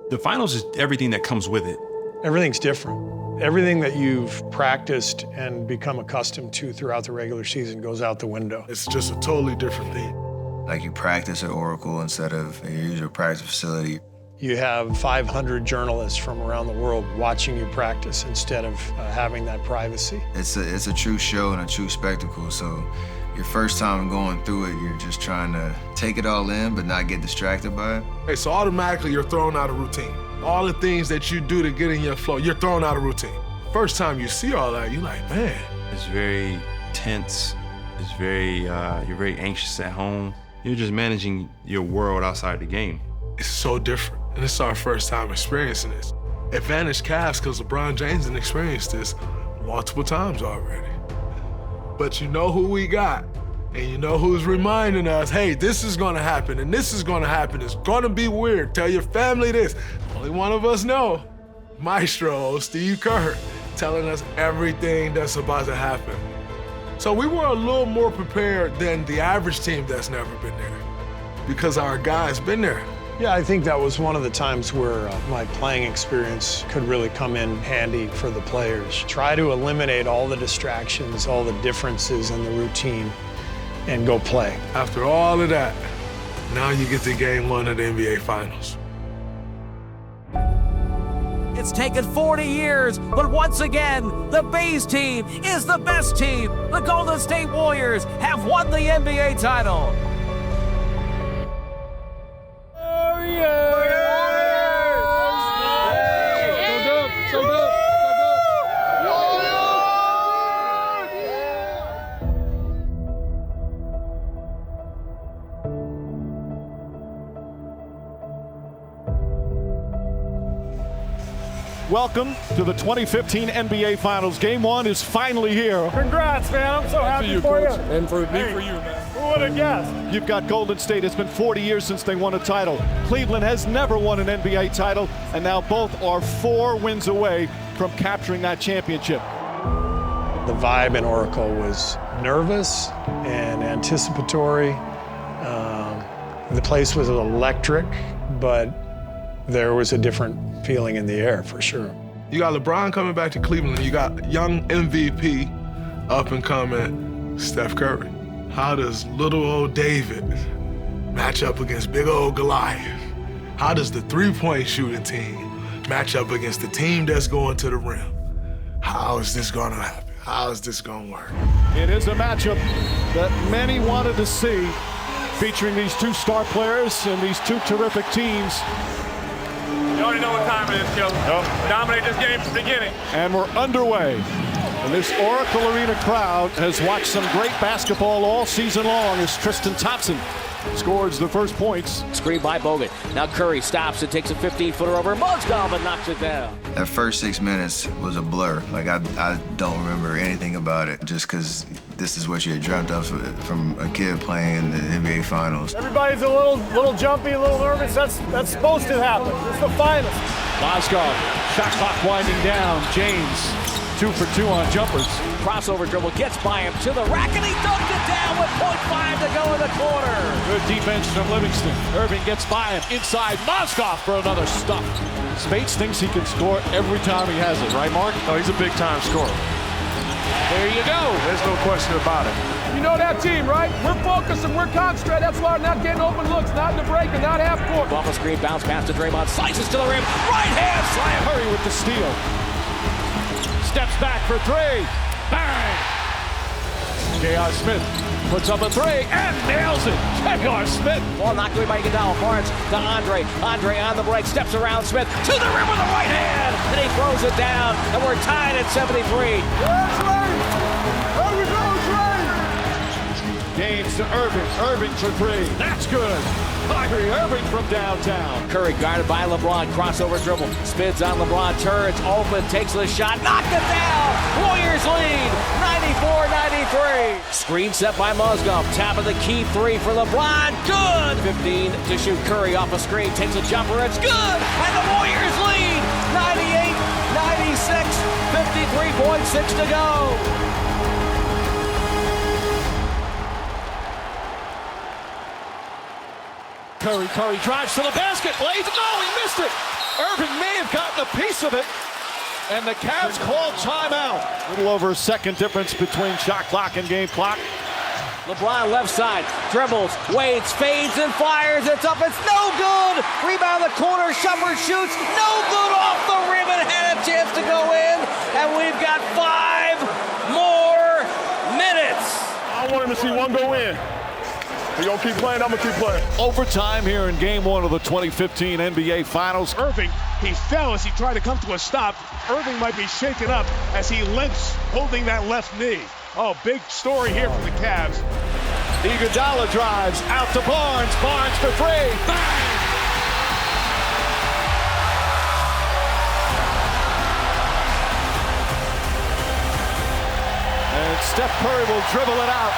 The finals is everything that comes with it. Everything's different. Everything that you've practiced and become accustomed to throughout the regular season goes out the window. It's just a totally different thing. Like you practice at Oracle instead of your usual practice facility. You have 500 journalists from around the world watching you practice instead of having that privacy. It's a true show and a true spectacle, so your first time going through it, you're just trying to take it all in but not get distracted by it. Hey, so automatically you're thrown out of routine. All the things that you do to get in your flow, you're thrown out of routine. First time you see all that, you're like, man. It's very tense. It's very, you're very anxious at home. You're just managing your world outside the game. It's so different, and it's our first time experiencing this. Advantage Cavs, because LeBron James has experienced this multiple times already. But you know who we got, and you know who's reminding us, hey, this is gonna happen, and this is gonna happen. It's gonna be weird. Tell your family this. Only one of us know. Maestro, Steve Kerr, telling us everything that's about to happen. So we were a little more prepared than the average team that's never been there, because our guys been there. Yeah, I think that was one of the times where my playing experience could really come in handy for the players. Try to eliminate all the distractions, all the differences in the routine, and go play. After all of that, now you get to game one of the NBA Finals. It's taken 40 years, but once again, the Bays team is the best team. The Golden State Warriors have won the NBA title. Welcome to the 2015 NBA Finals. Game one is finally here. Congrats, man. I'm so happy for you. And for me, for you, man. Who would have guessed? You've got Golden State. It's been 40 years since they won a title. Cleveland has never won an NBA title, and now both are 4 wins away from capturing that championship. The vibe in Oracle was nervous and anticipatory. The place was electric, but there was a different feeling in the air for sure. You got LeBron coming back to Cleveland. You got young MVP, up and coming Steph Curry. How does little old David match up against big old Goliath? How does the three-point shooting team match up against the team that's going to the rim? How is this gonna happen? How is this gonna work? It is a matchup that many wanted to see, featuring these 2 star players and these 2 terrific teams. You already know what time it is, Joe. Dominate this game from the beginning. And we're underway. And this Oracle Arena crowd has watched some great basketball all season long as Klay Thompson scores the first points. Screen by Bogut. Now Curry stops and takes a 15-footer over Mozgov and knocks it down. That first 6 minutes was a blur. Like I don't remember anything about it, just because this is what you had dreamt of from a kid playing in the NBA Finals. Everybody's a little jumpy, a little nervous. That's supposed to happen. It's the finals. Mozgov, shot clock winding down. James, 2 for 2 on jumpers. Crossover dribble gets by him to the rack, and he dunked it down with 0.5 to go in the quarter. Good defense from Livingston. Irving gets by him inside. Mozgov for another stuff. Spates thinks he can score every time he has it, right, Mark? Oh, he's a big-time scorer. There you go. There's no question about it. You know that team, right? We're focused and we're concentrated. That's why we're not getting open looks, not in the break and not half court. Off a screen, bounce pass to Draymond, slices to the rim, right hand slam. Curry with the steal. Steps back for 3. Bang! J.R. Smith puts up a 3 and nails it. J.R. Smith. Ball knocked away by Iguodala. Barnes to Andre. Andre on the break, steps around Smith to the rim with the right hand, and he throws it down, and we're tied at 73. That's right. There we go, Trey. Gains to Irving. Irving for 3. That's good. Kyrie Irving from downtown. Curry guarded by LeBron. Crossover dribble. Spins on LeBron. Turns. Open. Takes the shot. Knocked it down. Warriors lead. 94-93. Screen set by Mozgov. Tap of the key 3 for LeBron. Good. 15 to shoot. Curry off a screen. Takes a jumper. It's good. And the Warriors lead. 98-96. 53.6 to go. Curry drives to the basket, lays it. No, he missed it. Irving may have gotten a piece of it, and the Cavs call timeout. A little over a second difference between shot clock and game clock. LeBron left side, dribbles, waits, fades, and fires. It's up, it's no good. Rebound the corner, Shumpert shoots, no good off the rim and had a chance to go in. And we've got 5 more minutes. I want him to see one go in. We're going to keep playing, I'm going to keep playing. Overtime here in game 1 of the 2015 NBA Finals. Irving, he fell as he tried to come to a stop. Irving might be shaken up as he limps, holding that left knee. Oh, big story here for the Cavs. Iguodala drives out to Barnes. Barnes for 3. Bang! And Steph Curry will dribble it out.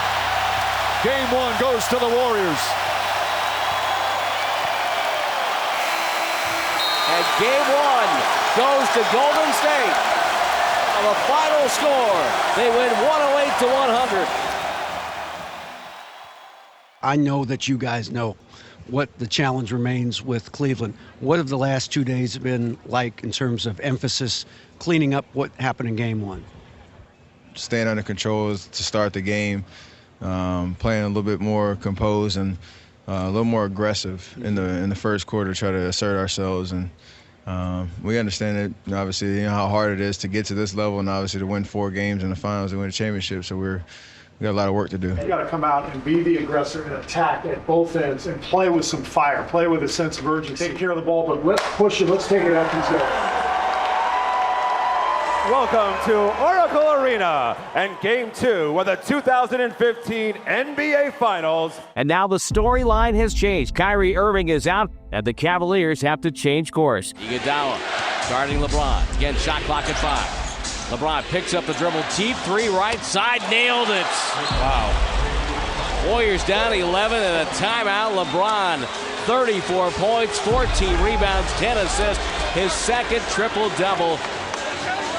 Game 1 goes to the Warriors. And game 1 goes to Golden State. The final score, they win 108-100. I know that you guys know what the challenge remains with Cleveland. What have the last 2 days been like in terms of emphasis, cleaning up what happened in game 1? Staying under control to start the game, playing a little bit more composed and a little more aggressive in the first quarter, try to assert ourselves. And we understand that, obviously, how hard it is to get to this level and obviously to win 4 games in the finals and win a championship. So we got a lot of work to do. You got to come out and be the aggressor and attack at both ends and play with some fire, play with a sense of urgency. Take care of the ball, but let's push it. Let's take it up and go. Welcome to Oracle Arena and Game 2 of the 2015 NBA Finals. And now the storyline has changed. Kyrie Irving is out, and the Cavaliers have to change course. Iguodala guarding LeBron. Again, shot clock at 5. LeBron picks up the dribble, deep 3, right side, nailed it. Wow. Warriors down 11 and a timeout. LeBron, 34 points, 14 rebounds, 10 assists. His second triple-double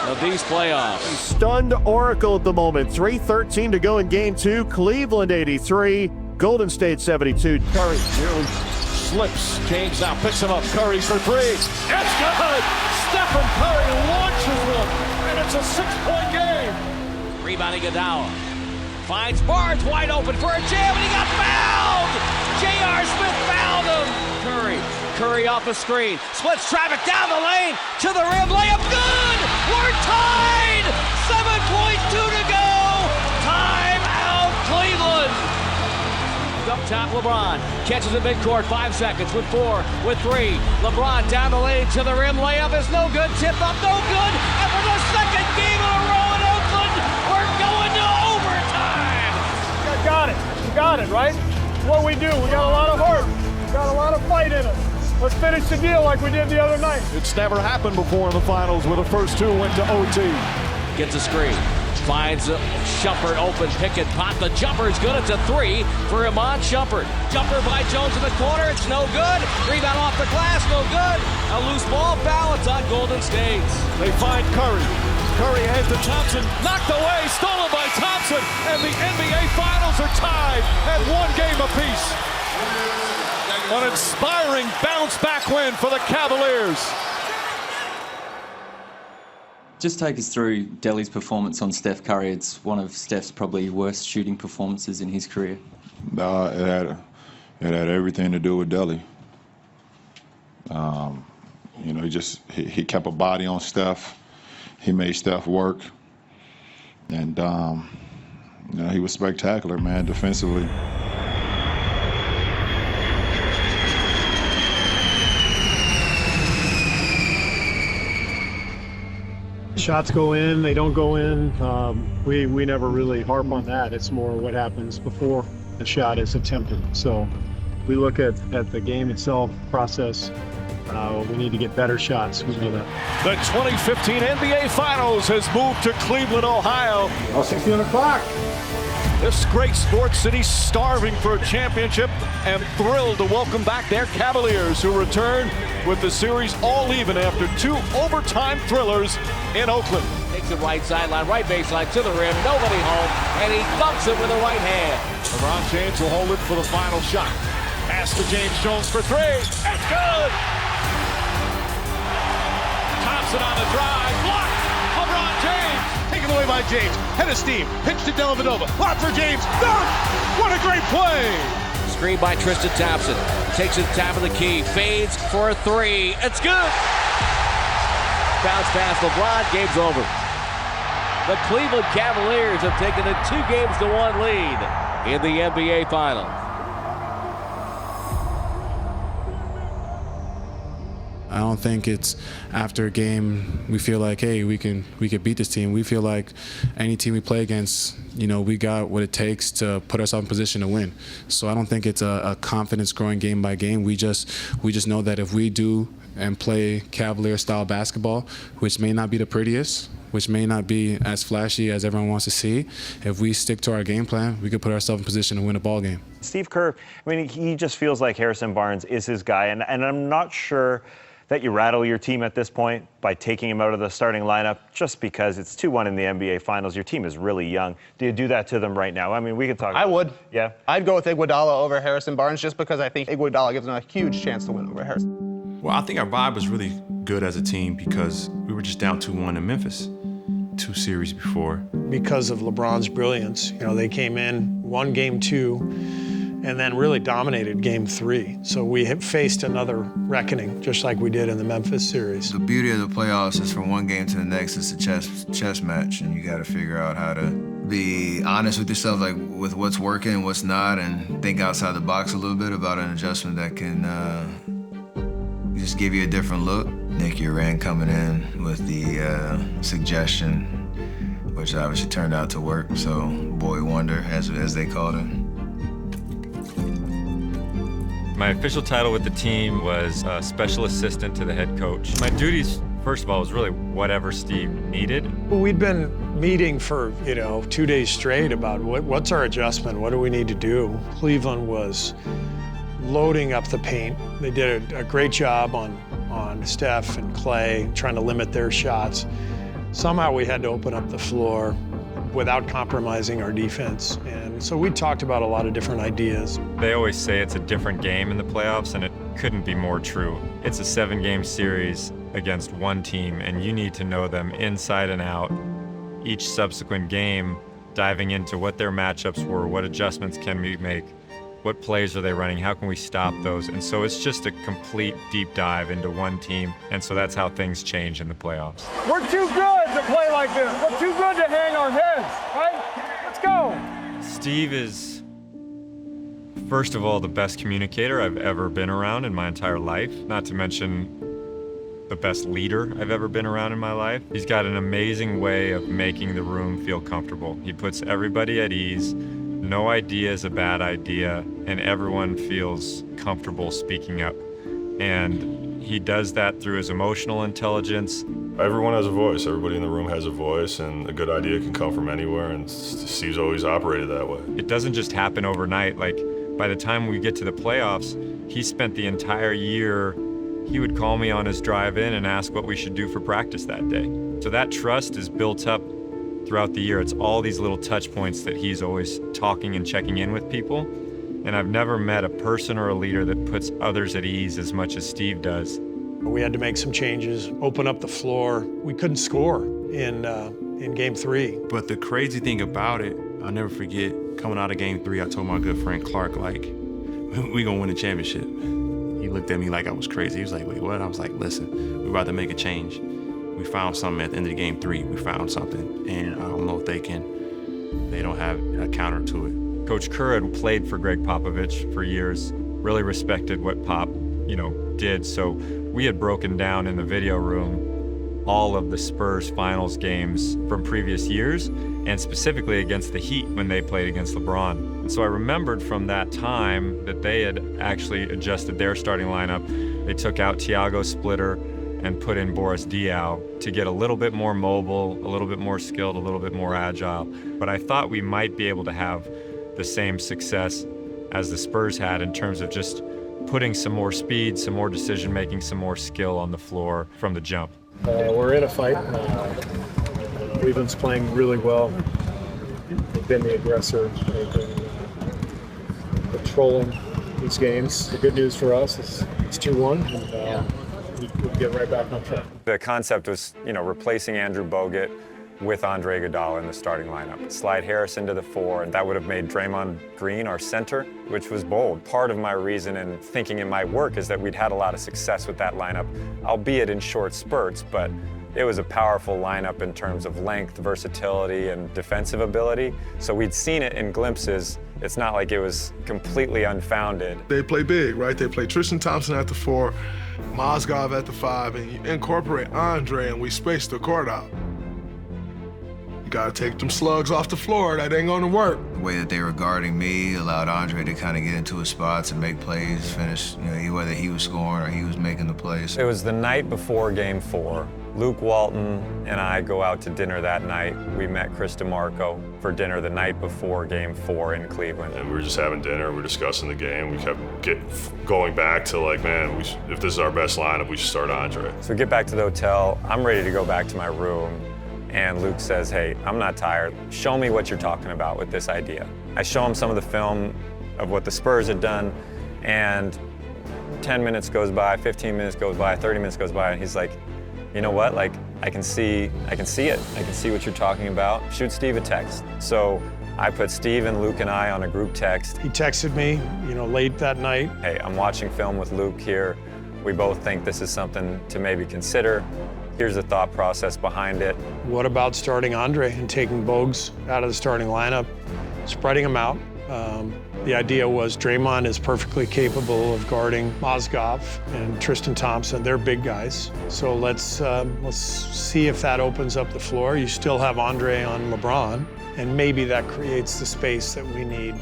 of these playoffs. Stunned Oracle at the moment. 3:13 to go in Game 2. Cleveland 83, Golden State 72. Curry nearly slips. James now picks him up. Curry for 3. It's good! Stephen Curry launches one, and it's a 6-point game. Rebound Iguodala. Finds Barnes wide open for a jam, and he got fouled! J.R. Smith fouled him! Curry off a screen. Splits traffic down the lane, to the rim, layup good! We're tied! 7.2 to go! Time out, Cleveland! Up top, LeBron catches at midcourt, 5 seconds with 4, with 3. LeBron down the lane to the rim, layup is no good, tip up, no good, and for the second game in a row in Oakland, we're going to overtime! You got it, right? It's what we do. We got a lot of heart. We got a lot of fight in us. Let's finish the deal like we did the other night. It's never happened before in the finals where the first 2 went to OT. Gets a screen. Finds Shumpert open, pick and pop. The jumper is good. It's a 3 for Iman Shumpert. Jumper by Jones in the corner. It's no good. Rebound off the glass. No good. A loose ball foul. It's on Golden State. They find Curry. Curry ahead to Thompson. Knocked away. Stolen by Thompson. And the NBA Finals are tied at 1 game apiece. An inspiring bounce-back win for the Cavaliers. Just take us through Delly's performance on Steph Curry. It's one of Steph's probably worst shooting performances in his career. It had everything to do with Delly. He kept a body on Steph. He made Steph work. And, he was spectacular, man, defensively. Shots go in, they don't go in. We never really harp on that. It's more what happens before the shot is attempted. So we look at the game itself, process. We need to get better shots. We know that. The 2015 NBA Finals has moved to Cleveland, Ohio. 16 o'clock. This great sports city starving for a championship and thrilled to welcome back their Cavaliers, who return with the series all even after 2 overtime thrillers in Oakland. Takes it right sideline, right baseline to the rim, nobody home, and he dunks it with the right hand. LeBron James will hold it for the final shot. Pass to James Jones for 3. That's good! Thompson on the drive. Blocked. LeBron James. Taken away by James. Head of steam. Pitch to Dellavedova. Blocked for James. Dunk! What a great play! Screen by Tristan Thompson. Takes it to the top of the key. Fades for a three. It's good. Bounce pass LeBron. Game's over. The Cleveland Cavaliers have taken a 2-1 lead in the NBA Finals. I don't think it's after a game we feel like, hey, we could beat this team. We feel like any team we play against, we got what it takes to put ourselves in position to win. So I don't think it's a confidence growing game by game. We just know that if we do and play Cavalier style basketball, which may not be the prettiest, which may not be as flashy as everyone wants to see, if we stick to our game plan, we could put ourselves in position to win a ball game. Steve Kerr, he just feels like Harrison Barnes is his guy, and I'm not sure that you rattle your team at this point by taking him out of the starting lineup just because it's 2-1 in the NBA Finals. Your team is really young. Do you do that to them right now? I mean, we can talk. I would. Yeah. I'd go with Iguodala over Harrison Barnes just because I think Iguodala gives them a huge chance to win over Harrison. Well, I think our vibe was really good as a team because we were just down 2-1 in Memphis 2 series before. Because of LeBron's brilliance, they came in, won game 2, and then really dominated game 3. So we have faced another reckoning, just like we did in the Memphis series. The beauty of the playoffs is from one game to the next, it's a chess match, and you got to figure out how to be honest with yourself, like with what's working and what's not, and think outside the box a little bit about an adjustment that can just give you a different look. Nick Uran coming in with the suggestion, which obviously turned out to work, so boy wonder, as they called it. My official title with the team was special assistant to the head coach. My duties, first of all, was really whatever Steve needed. We'd been meeting for, 2 days straight about what's our adjustment, what do we need to do. Cleveland was loading up the paint. They did a great job on Steph and Klay, trying to limit their shots. Somehow we had to open up the floor without compromising our defense. And so we talked about a lot of different ideas. They always say it's a different game in the playoffs, and it couldn't be more true. It's a 7-game series against one team, and you need to know them inside and out. Each subsequent game, diving into what their matchups were, what adjustments can we make, what plays are they running, how can we stop those? And so it's just a complete deep dive into one team, and so that's how things change in the playoffs. We're too good to play like this. We're too good to hang our heads, right? Let's go. Steve is, first of all, the best communicator I've ever been around in my entire life, not to mention the best leader I've ever been around in my life. He's got an amazing way of making the room feel comfortable. He puts everybody at ease. No idea is a bad idea, and everyone feels comfortable speaking up. And he does that through his emotional intelligence. Everyone has a voice. Everybody in the room has a voice, and a good idea can come from anywhere, and Steve's always operated that way. It doesn't just happen overnight. Like, by the time we get to the playoffs, he spent the entire year, he would call me on his drive in and ask what we should do for practice that day. So that trust is built up throughout the year. It's all these little touch points that he's always talking and checking in with people. And I've never met a person or a leader that puts others at ease as much as Steve does. We had to make some changes, open up the floor. We couldn't score in game 3. But the crazy thing about it, I'll never forget, coming out of game 3, I told my good friend Clark, like, we gonna win the championship. He looked at me like I was crazy. He was like, wait, what? I was like, listen, we're about to make a change. We found something at the end of game 3. We found something, and I don't know if they don't have a counter to it. Coach Kerr had played for Greg Popovich for years, really respected what Pop, did. So we had broken down in the video room all of the Spurs finals games from previous years, and specifically against the Heat when they played against LeBron. And so I remembered from that time that they had actually adjusted their starting lineup. They took out Thiago Splitter and put in Boris Diaw to get a little bit more mobile, a little bit more skilled, a little bit more agile. But I thought we might be able to have the same success as the Spurs had in terms of just putting some more speed, some more decision-making, some more skill on the floor from the jump. We're in a fight. Cleveland's playing really well. They've been the aggressor. They've been controlling these games. The good news for us is it's 2-1, and we'd get right back on track. The concept was, replacing Andrew Bogut with Andre Iguodala in the starting lineup. Slide Harris into the 4, and that would have made Draymond Green our center, which was bold. Part of my reason in thinking it might work is that we'd had a lot of success with that lineup, albeit in short spurts, but it was a powerful lineup in terms of length, versatility, and defensive ability. So we'd seen it in glimpses. It's not like it was completely unfounded. They play big, right? They play Tristan Thompson at the 4, Mozgov at the 5, and you incorporate Andre, and we space the court out. You gotta take them slugs off the floor. That ain't gonna work. The way that they were guarding me allowed Andre to kind of get into his spots and make plays, finish, whether he was scoring or he was making the plays. It was the night before Game 4. Luke Walton and I go out to dinner that night. We met Chris DeMarco for dinner the night before Game 4 in Cleveland. And we were just having dinner, we were discussing the game. We kept going back to like, man, if this is our best lineup, we should start Andre. So we get back to the hotel. I'm ready to go back to my room. And Luke says, hey, I'm not tired. Show me what you're talking about with this idea. I show him some of the film of what the Spurs had done, and 10 minutes goes by, 15 minutes goes by, 30 minutes goes by, and he's like, you know what, like, I can see it. I can see what you're talking about. Shoot Steve a text. So I put Steve and Luke and I on a group text. He texted me, late that night. Hey, I'm watching film with Luke here. We both think this is something to maybe consider. Here's the thought process behind it. What about starting Andre and taking Bogues out of the starting lineup, spreading them out? The idea was Draymond is perfectly capable of guarding Mozgov and Tristan Thompson. They're big guys. So let's see if that opens up the floor. You still have Andre on LeBron, and maybe that creates the space that we need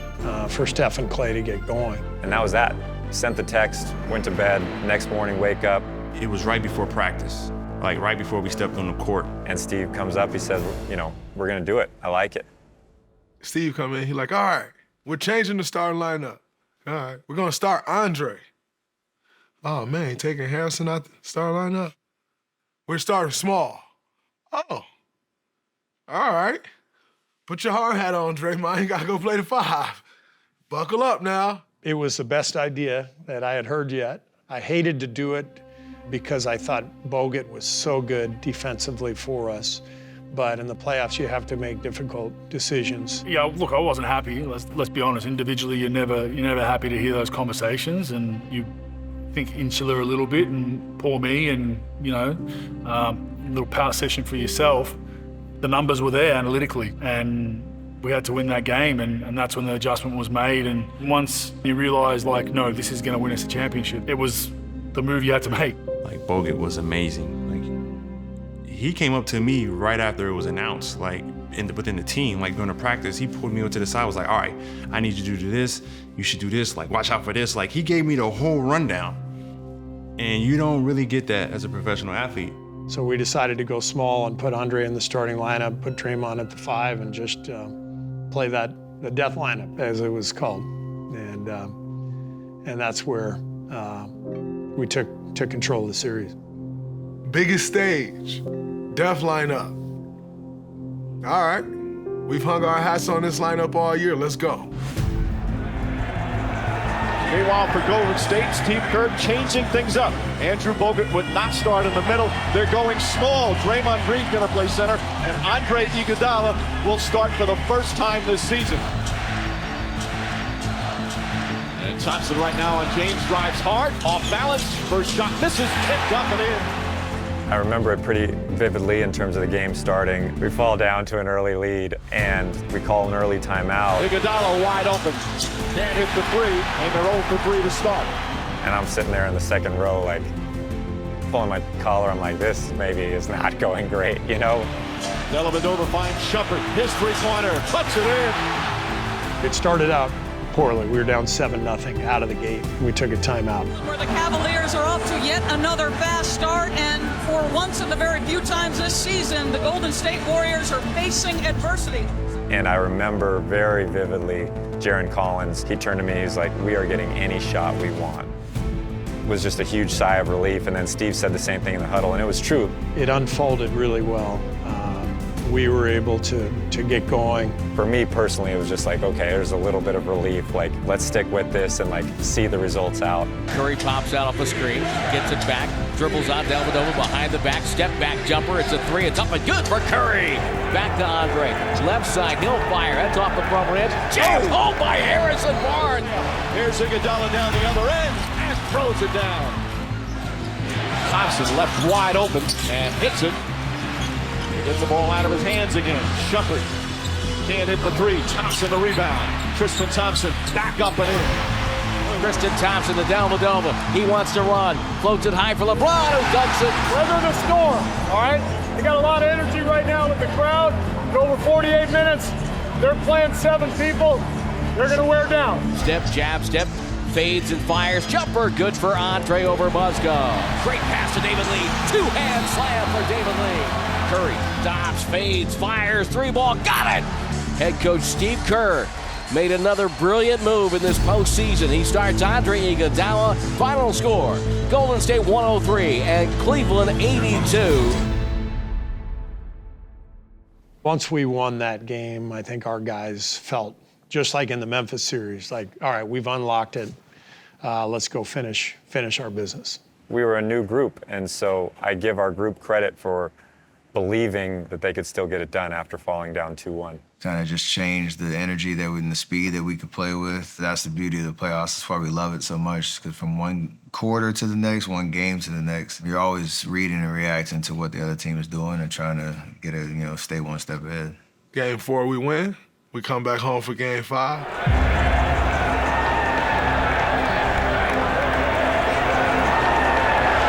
for Steph and Klay to get going. And that was that. Sent the text, went to bed, next morning wake up. It was right before practice, like right before we stepped on the court. And Steve comes up, he says, we're gonna do it. I like it. Steve come in, he's like, all right, we're changing the starting lineup. All right, we're gonna start Andre. Oh man, taking Harrison out the starting lineup? We're starting small. Oh, all right. Put your hard hat on, Draymond, you gotta go play the 5. Buckle up now. It was the best idea that I had heard yet. I hated to do it because I thought Bogut was so good defensively for us. But in the playoffs, you have to make difficult decisions. Yeah, look, I wasn't happy. Let's be honest. Individually, you're never happy to hear those conversations, and you think insular a little bit. And poor me, and a little power session for yourself. The numbers were there analytically, and we had to win that game, and that's when the adjustment was made. And once you realise, no, this is going to win us a championship, it was the move you had to make. Like, Bogut was amazing. He came up to me right after it was announced, within the team, during the practice. He pulled me to the side, was like, all right, I need you to do this. You should do this. Watch out for this. He gave me the whole rundown. And you don't really get that as a professional athlete. So we decided to go small and put Andre in the starting lineup, put Draymond at the 5, and just play the death lineup, as it was called. And that's where we took control of the series. Biggest stage, death lineup. All right, we've hung our hats on this lineup all year. Let's go. Meanwhile, for Golden State, Steve Kerr changing things up. Andrew Bogut would not start in the middle. They're going small. Draymond Green going to play center, and Andre Iguodala will start for the first time this season. And Thompson right now on James, drives hard, off balance. First shot misses, tipped up and in. I remember it pretty vividly in terms of the game starting. We fall down to an early lead, and we call an early timeout. Iguodala wide open. Can't hit the 3, and they're 0 for 3 to start. And I'm sitting there in the second row, pulling my collar. I'm like, this maybe is not going great, Dellavedova finds Shumpert. His 3-pointer. Puts it in. It started out poorly. We were down 7-0 out of the gate. We took a timeout. Where the Cavaliers are off to yet another fast start, and for once in the very few times this season, the Golden State Warriors are facing adversity. And I remember very vividly, Jaren Collins, he turned to me, he's like, we are getting any shot we want. It was just a huge sigh of relief, and then Steve said the same thing in the huddle, and it was true. It unfolded really well. we were able to get going. For me personally, it was just like, okay, there's a little bit of relief. Like, let's stick with this and like see the results out. Curry tops out off the screen, gets it back, dribbles on Dellavedova behind the back, step back jumper. It's a three. It's up and good for Curry. Back to Andre. Left side, he'll fire. That's off the front rim. Jammed home by Harrison Barnes. Here's Iguodala down the other end and throws it down. Thompson left wide open and hits it. Gets the ball out of his hands again. Shumpert can't hit the three. Thompson the rebound. Tristan Thompson back up and in. Tristan Thompson to Dellavedova. He wants to run. Floats it high for LeBron, who dunks it. Weather the storm, all right? They got a lot of energy right now with the crowd. In over 48 minutes, they're playing 7 people. They're going to wear down. Step, jab, step, fades and fires. Jumper, good for Andre over Mozgov. Great pass to David Lee. Two-hand slam for David Lee. Curry stops, fades, fires, 3-ball, got it! Head coach Steve Kerr made another brilliant move in this postseason. He starts Andre Iguodala. Final score, Golden State 103 and Cleveland 82. Once we won that game, I think our guys felt, just like in the Memphis series, like, all right, we've unlocked it. Let's go finish our business. We were a new group, and so I give our group credit for believing that they could still get it done after falling down 2-1. Kind of just changed the energy and the speed that we could play with. That's the beauty of the playoffs. That's why we love it so much, because from one quarter to the next, one game to the next, you're always reading and reacting to what the other team is doing and trying to stay one step ahead. Game 4, we win. We come back home for Game 5.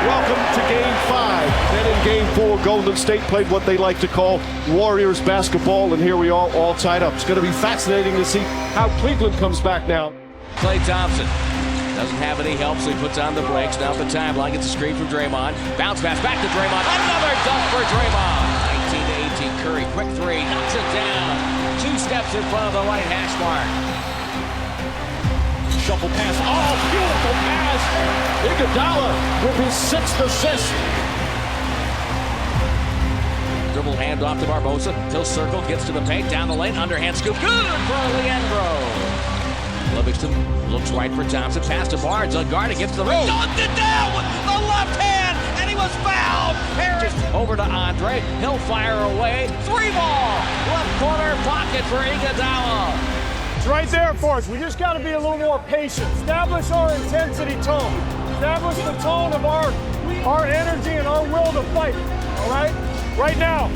Welcome to Game 5. Then in Game 4, Golden State played what they like to call Warriors basketball, and here we are all tied up. It's going to be fascinating to see how Cleveland comes back now. Klay Thompson doesn't have any help, so he puts on the brakes. Now the timeline gets a screen from Draymond. Bounce pass back to Draymond. Another dunk for Draymond. 19-18, Curry, quick three, knocks it down. 2 steps in front of the white hash mark. Shuffle pass. Oh, beautiful pass. Iguodala with his 6th assist. Dribble handoff to Barbosa. He'll circle, gets to the paint, down the lane, underhand scoop. Good for Leandro. Livingston looks right for Thompson. Pass to Barnes, unguarded, gets to the ring. Dunked it down with the left hand, and he was fouled. Harris over to Andre. He'll fire away. 3-ball. Left corner pocket for Iguodala. It's right there for us. We just got to be a little more patient. Establish our intensity tone. Establish the tone of our energy and our will to fight. All right? Right now.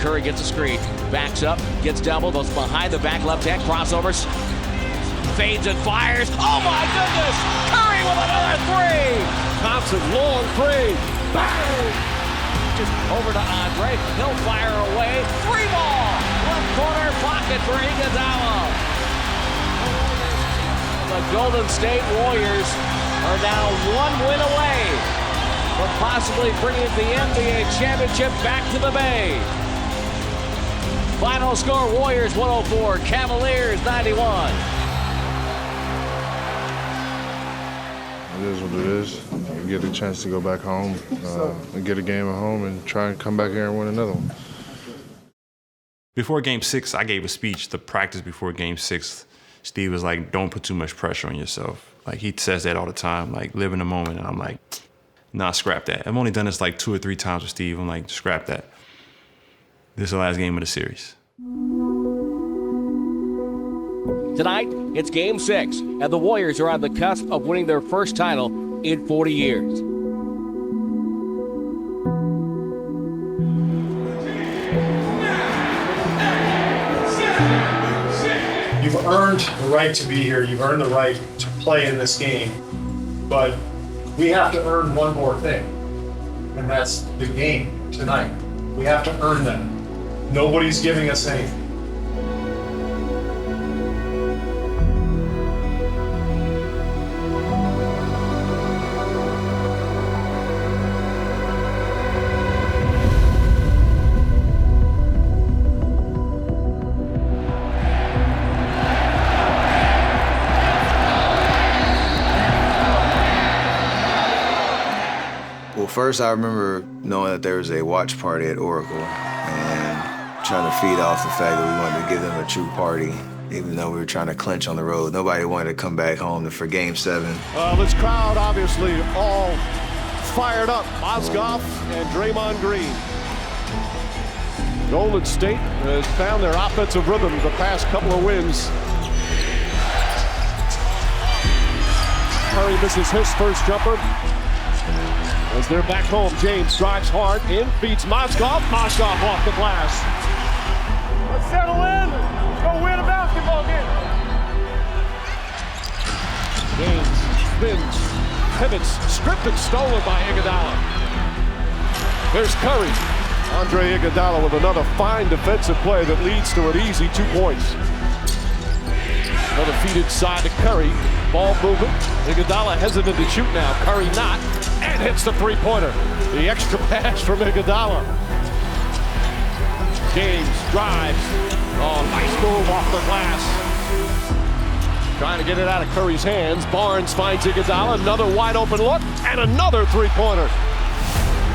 Curry gets a screen. Backs up. Gets doubled. Goes behind the back left hand. Crossovers. Fades and fires. Oh, my goodness. Curry with another 3. Thompson, long 3. Bang! Just over to Andre. He'll fire away. 3-ball. Left corner pocket for Iguodala. The Golden State Warriors are now 1 win away from possibly bringing the NBA championship back to the Bay. Final score, Warriors 104, Cavaliers 91. It is what it is. We get a chance to go back home and get a game at home and try and come back here and win another one. Before Game 6, I gave a speech, the practice before Game 6. Steve was like, don't put too much pressure on yourself. Like, he says that all the time, like, live in the moment. And I'm like, nah, scrap that. I've only done this like 2 or 3 times with Steve. I'm like, scrap that. This is the last game of the series. Tonight, it's Game 6, and the Warriors are on the cusp of winning their first title in 40 years. You've earned the right to be here. You've earned the right to play in this game. But we have to earn one more thing, and that's the game tonight. We have to earn that. Nobody's giving us anything. First, I remember knowing that there was a watch party at Oracle, trying to feed off the fact that we wanted to give them a true party, even though we were trying to clinch on the road. Nobody wanted to come back home for Game 7. This crowd obviously all fired up. Mozgov and Draymond Green. Golden State has found their offensive rhythm the past couple of wins. Curry misses his first jumper. As they're back home, James drives hard in, beats Mozgov. Mozgov off the glass. Let's settle in. Let's go win a basketball game. James spins, pivots, stripped and stolen by Iguodala. There's Curry. Andre Iguodala with another fine defensive play that leads to an easy 2 points. Another feed inside to Curry. Ball movement. Iguodala hesitant to shoot now. Curry not. And hits the three-pointer. The extra pass from Iguodala. James drives. Oh, nice move off the glass. Trying to get it out of Curry's hands. Barnes finds Iguodala. Another wide open look. And another three-pointer.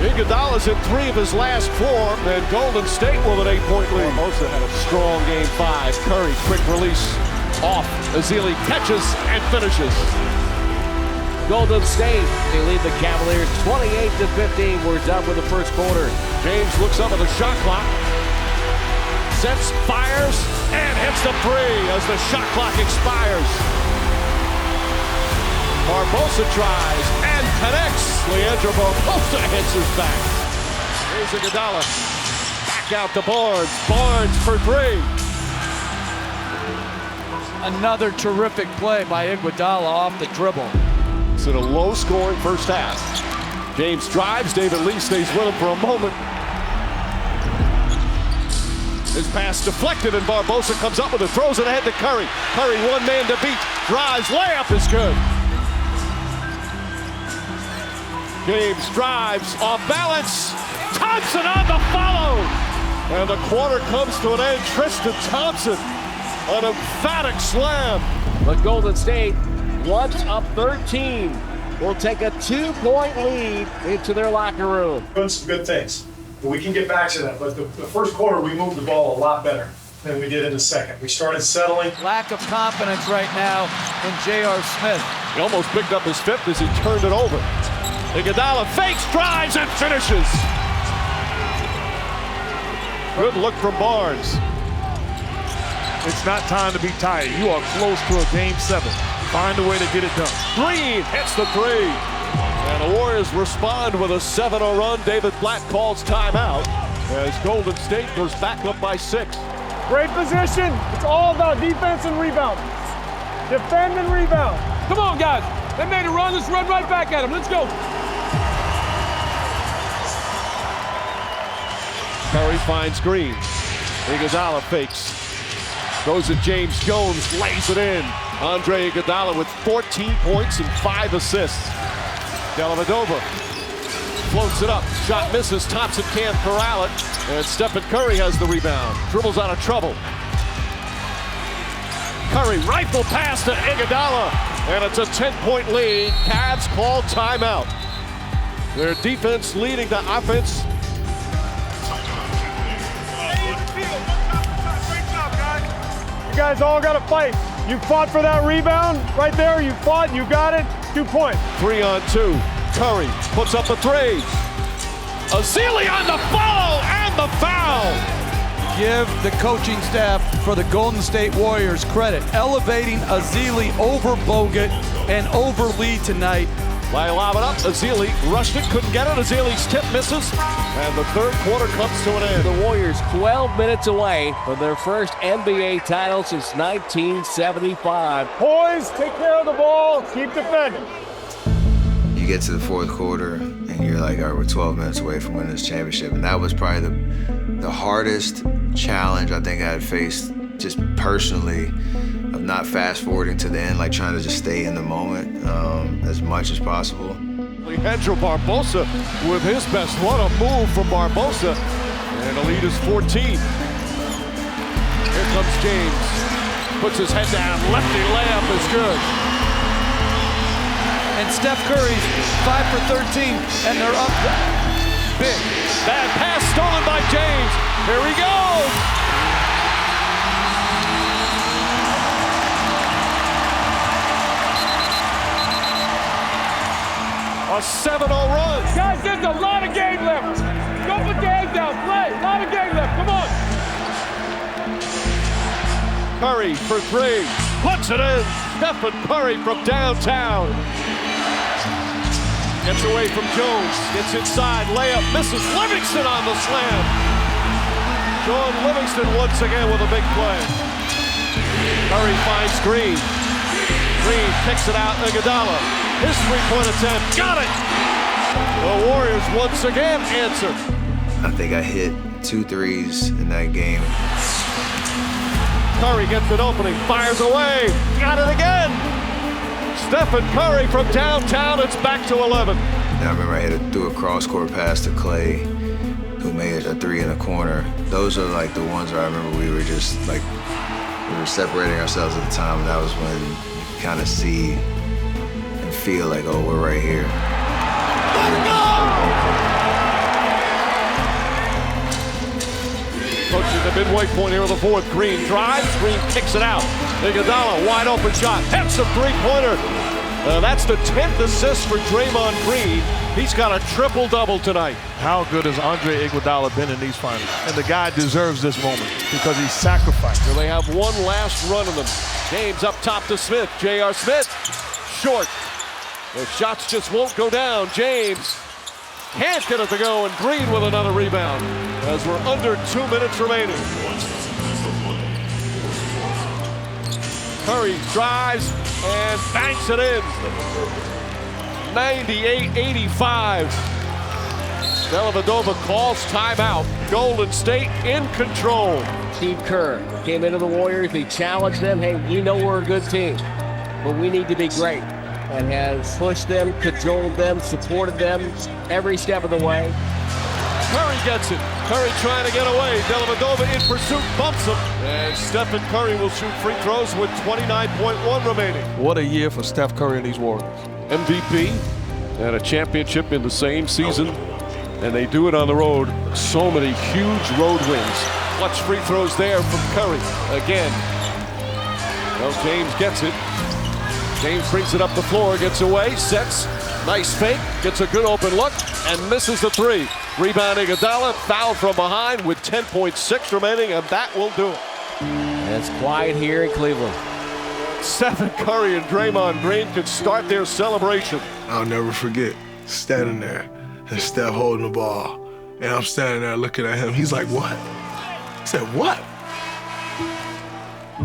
Iguodala's in 3 of his last 4. And Golden State with an 8-point lead. Barbosa had a strong Game 5. Curry, quick release. Off. Ezeli catches and finishes. Golden State, they lead the Cavaliers 28-15. We're done with the first quarter. James looks up at the shot clock. Sets, fires, and hits the 3 as the shot clock expires. Barbosa tries and connects. Leandro Barbosa answers back. Here's Iguodala. Back out to Barnes. Barnes for 3. Another terrific play by Iguodala off the dribble. It's in a low-scoring first half. James drives. David Lee stays with him for a moment. His pass deflected, and Barbosa comes up with it. Throws it ahead to Curry. Curry, one man to beat. Drives. Layup is good. James drives. Off balance. Thompson on the follow. And the quarter comes to an end. Tristan Thompson. An emphatic slam. But Golden State, once up 13, will take a 2-point lead into their locker room. Doing some good things. We can get back to that, but the first quarter we moved the ball a lot better than we did in the second. We started settling. Lack of confidence right now in J.R. Smith. He almost picked up his 5th as he turned it over. Iguodala fakes, drives, and finishes. Good look from Barnes. It's not time to be tired. You are close to a Game 7. Find a way to get it done. Green hits the 3. And the Warriors respond with a 7-0 run. David Blatt calls timeout as Golden State goes back up by 6. Great position. It's all about defense and rebound. Defend and rebound. Come on, guys. They made a run. Let's run right back at them. Let's go. Curry finds Green. Iguodala fakes. Goes at James Jones, lays it in. Andre Iguodala with 14 points and 5 assists. Dellavedova floats it up. Shot misses. Thompson can't corral it. And Stephen Curry has the rebound. Dribbles out of trouble. Curry rifle pass to Iguodala. And it's a 10-point lead. Cavs call timeout. Their defense leading to offense. You guys all got to fight. You fought for that rebound right there. You fought. You got it. 2 points. 3 on 2. Curry puts up a 3. Ezeli on the follow and the foul. Give the coaching staff for the Golden State Warriors credit. Elevating Ezeli over Bogut and over Lee tonight. They lob it up. Ezeli rushed it, couldn't get it. Ezeli's tip misses. And the third quarter comes to an end. The Warriors 12 minutes away from their first NBA title since 1975. Poise, take care of the ball, keep defending. You get to the fourth quarter, and you're like, all right, we're 12 minutes away from winning this championship. And that was probably the hardest challenge I think I had faced just personally, of not fast forwarding to the end, like trying to just stay in the moment as much as possible. Leandro Barbosa with his best. What a move from Barbosa. And the lead is 14. Here comes James. Puts his head down. Lefty layup is good. And Steph Curry's 5 for 13, and they're up. big. Bad pass stolen by James. Here he goes. A 7-0 run. Guys, there's a lot of game left. Don't put your head down. Play. A lot of game left. Come on. Curry for three. Puts it in. Stephen Curry from downtown. Gets away from Jones. Gets inside. Layup. Misses. Livingston on the slam. John Livingston once again with a big play. Curry finds Green. Green kicks it out. Iguodala. His three-point attempt. Got it. The Warriors once again answer. I think I hit 2 threes in that game. Curry gets an opening, fires away, got it again. Stephen Curry from downtown, it's back to 11. And I remember threw a cross-court pass to Klay, who made a 3 in the corner. Those are like the ones where I remember we were just like, we were separating ourselves at the time, and that was when you kind of see and feel like, oh, we're right here. Let it go! Approaching the midway point here of the fourth. Green drives, Green kicks it out. Iguodala, wide open shot, hits a three-pointer. That's the 10th assist for Draymond Green. He's got a triple-double tonight. How good has Andre Iguodala been in these finals? And the guy deserves this moment because he sacrificed. So they have one last run of them. James up top to Smith. J.R. Smith, short. The shots just won't go down. James can't get it to go, and Green with another rebound as we're under 2 minutes remaining. Curry drives and banks it in. 98-85. Dellavedova calls timeout. Golden State in control. Steve Kerr came into the Warriors. He challenged them. Hey, we know we're a good team, but we need to be great. And has pushed them, cajoled them, supported them every step of the way. Curry gets it. Curry trying to get away. Dellavedova in pursuit, bumps him. And Stephen Curry will shoot free throws with 29.1 remaining. What a year for Steph Curry and these Warriors. MVP and a championship in the same season. And they do it on the road. So many huge road wins. Clutch free throws there from Curry. Again. Well, James gets it. James brings it up the floor, gets away, sets, nice fake, gets a good open look, and misses the three. Rebound Iguodala, foul from behind with 10.6 remaining, and that will do it. And it's quiet here in Cleveland. Stephen Curry and Draymond Green can start their celebration. I'll never forget standing there and Steph holding the ball, and I'm standing there looking at him. He's like, what? I said, what?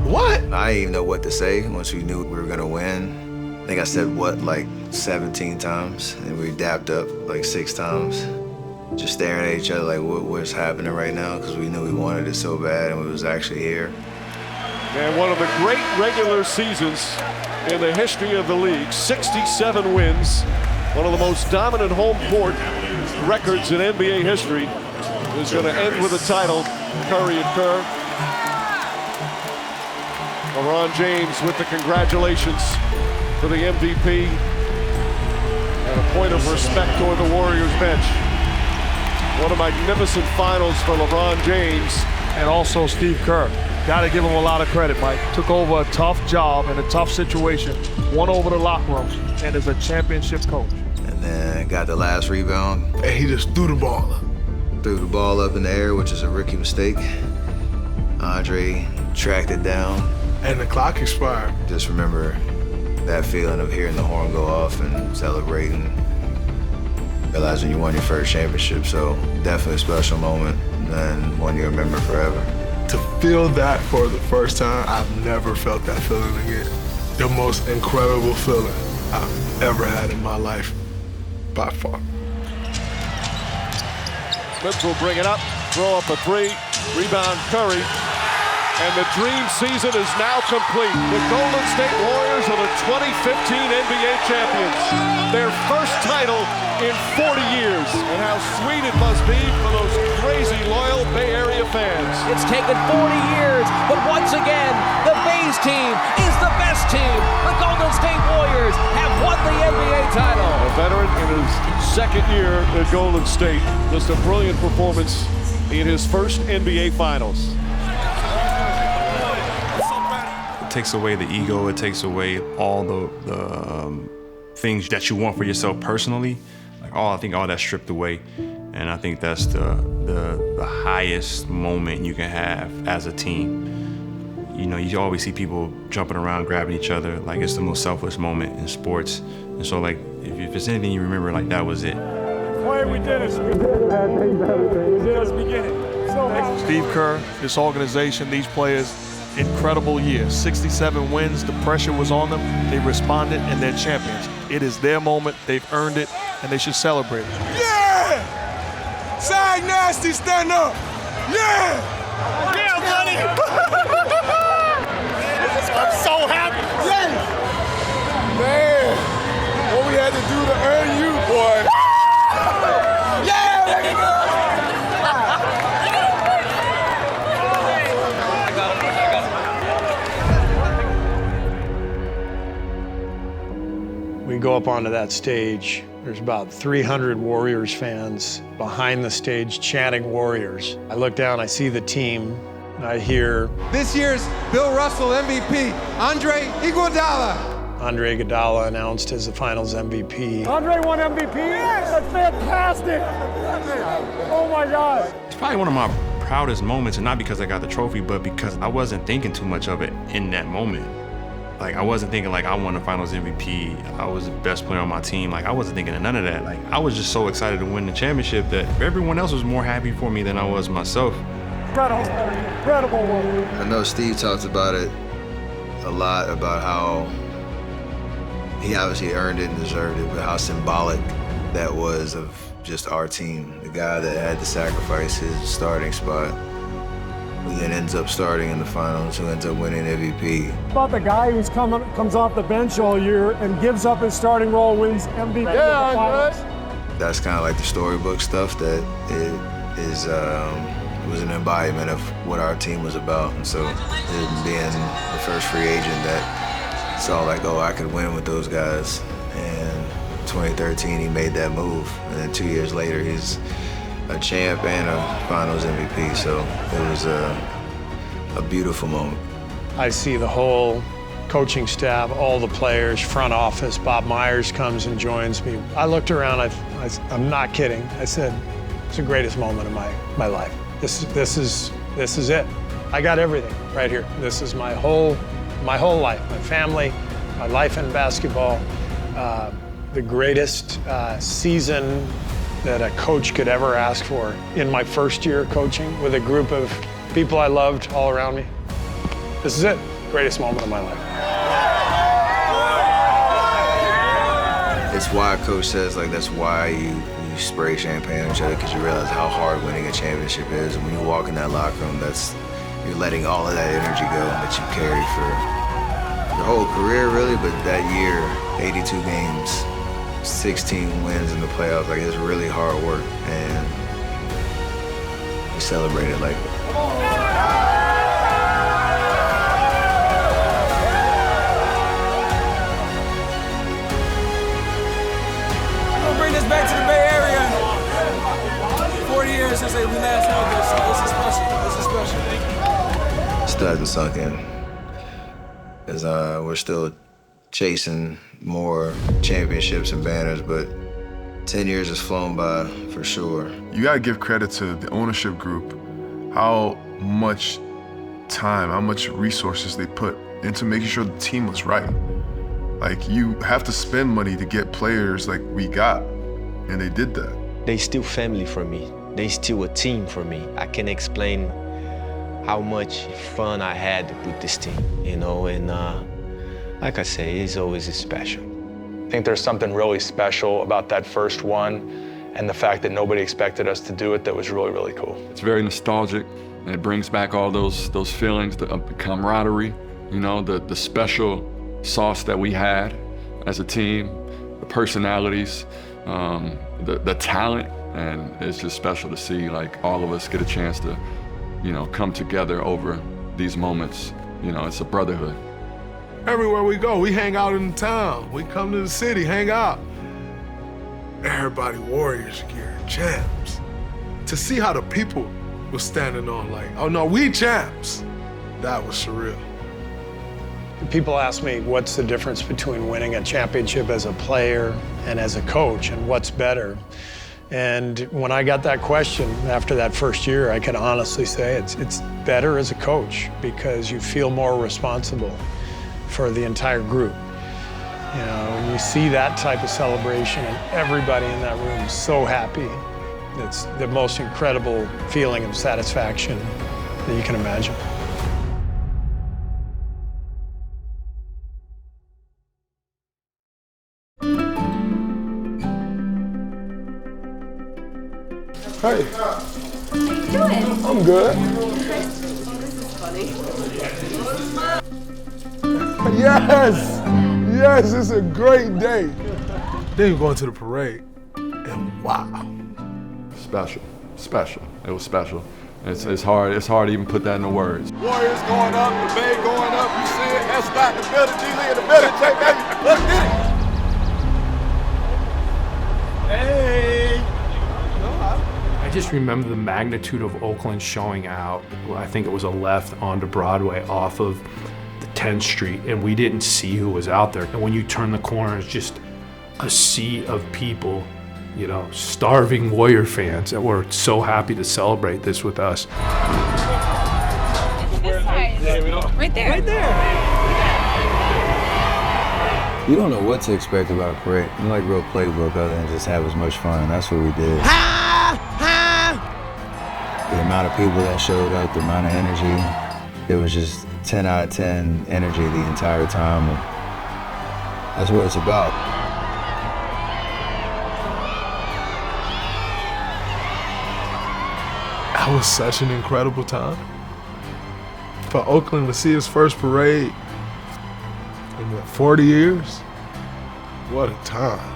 What? I didn't even know what to say once we knew we were gonna win. I think I said what like 17 times, and we dapped up like 6 times. Just staring at each other like what's happening right now, because we knew we wanted it so bad and we was actually here. And one of the great regular seasons in the history of the league, 67 wins, one of the most dominant home court records in NBA history, is gonna end with a title, Curry and Kerr. LeBron James with the congratulations for the MVP and a point of respect toward the Warriors bench. What a magnificent finals for LeBron James. And also Steve Kerr. Got to give him a lot of credit, Mike. Took over a tough job in a tough situation, won over the locker room, and is a championship coach. And then got the last rebound. And he just threw the ball up. Threw the ball up in the air, which is a rookie mistake. Andre tracked it down. And the clock expired. Just remember that feeling of hearing the horn go off and celebrating. Realizing you won your first championship, so definitely a special moment and one you remember forever. To feel that for the first time, I've never felt that feeling again. The most incredible feeling I've ever had in my life, by far. Smith will bring it up, throw up a three, rebound Curry. And the dream season is now complete. The Golden State Warriors are the 2015 NBA champions. Their first title in 40 years. And how sweet it must be for those crazy loyal Bay Area fans. It's taken 40 years, but once again, the Bays team is the best team. The Golden State Warriors have won the NBA title. A veteran in his second year at Golden State. Just a brilliant performance in his first NBA Finals. It takes away the ego. It takes away all the things that you want for yourself personally. I think all that's stripped away, and I think that's the highest moment you can have as a team. You know, you always see people jumping around, grabbing each other, like it's the most selfless moment in sports. And so, like, if it's anything you remember, like that was it. Clay, we did it. We did it. We did it. Beginning. So Steve Kerr, this organization, these players, incredible year. 67 wins, the pressure was on them. They responded, and they're champions. It is their moment, they've earned it, and they should celebrate it. yeah! Side nasty, stand up. Yeah! Yeah, buddy! I'm so happy. Yeah! Man, what we had to do to earn you, boy. Yeah! There you go! We go up onto that stage. There's about 300 Warriors fans behind the stage chanting Warriors. I look down, I see the team, and I hear, this year's Bill Russell MVP, Andre Iguodala. Andre Iguodala announced as the Finals MVP. Andre won MVP? That's fantastic! Oh my God! It's probably one of my proudest moments, and not because I got the trophy, but because I wasn't thinking too much of it in that moment. Like, I wasn't thinking, like, I won the Finals MVP, I was the best player on my team. Like, I wasn't thinking of none of that. Like, I was just so excited to win the championship that everyone else was more happy for me than I was myself. Incredible one. I know Steve talked about it a lot, about how he obviously earned it and deserved it, but how symbolic that was of just our team. The guy that had to sacrifice his starting spot, who then ends up starting in the finals, who ends up winning MVP. About the guy who's comes off the bench all year and gives up his starting role, wins MVP. Yeah, good. That's kind of like the storybook stuff that was an embodiment of what our team was about. And so being the first free agent that saw like, oh, I could win with those guys. And 2013, he made that move. And then 2 years later, he's a champ and a Finals MVP, so it was a beautiful moment. I see the whole coaching staff, all the players, front office. Bob Myers comes and joins me. I looked around, I'm not kidding. I said, it's the greatest moment of my life. This is it. I got everything right here. This is my whole life, my family, my life in basketball. The greatest season that a coach could ever ask for in my first year coaching with a group of people I loved all around me. This is it, greatest moment of my life. It's why Coach says, like, that's why you spray champagne on each other, because you realize how hard winning a championship is. And when you walk in that locker room, you're letting all of that energy go that you carried for your whole career, really, but that year, 82 games, 16 wins in the playoffs, like, it's really hard work, and we celebrate it like that. We'll bring this back to the Bay Area. 40 years since we last held this, so this is special. Still hasn't sunk in, as we're still chasing more championships and banners, but 10 years has flown by for sure. You gotta give credit to the ownership group, how much time, how much resources they put into making sure the team was right. Like, you have to spend money to get players like we got, and they did that. They still family for me. They still a team for me. I can explain how much fun I had with this team, you know, and like I say, it's always special. I think there's something really special about that first one and the fact that nobody expected us to do it that was really, really cool. It's very nostalgic. And it brings back all those feelings of the camaraderie, you know, the special sauce that we had as a team, the personalities, the talent, and it's just special to see like all of us get a chance to, you know, come together over these moments. You know, it's a brotherhood. Everywhere we go, we hang out in the town. We come to the city, hang out. Everybody Warriors gear, champs. To see how the people was standing on like, oh no, we champs. That was surreal. People ask me what's the difference between winning a championship as a player and as a coach, and what's better. And when I got that question after that first year, I can honestly say it's better as a coach because you feel more responsible for the entire group. You know, when you see that type of celebration and everybody in that room is so happy, it's the most incredible feeling of satisfaction that you can imagine. Hey. How you doing? I'm good. This is funny. Yes! Yes, it's a great day. Then you go into the parade, and wow. Special. It was special. It's hard to even put that into words. Warriors going up, the Bay going up. You see it? That's not the building. G-League in the building. Check that. Let's get it. Hey. I just remember the magnitude of Oakland showing out. I think it was a left onto Broadway off of the 10th Street, and we didn't see who was out there. And when you turn the corner, it's just a sea of people, you know, starving Warrior fans that were so happy to celebrate this with us. Right there. Right there. You don't know what to expect about a parade. You like real playbook other than just have as much fun. That's what we did. The amount of people that showed up, the amount of energy, it was just 10 out of 10 energy the entire time. And that's what it's about. That was such an incredible time. For Oakland to see his first parade in what, 40 years? What a time.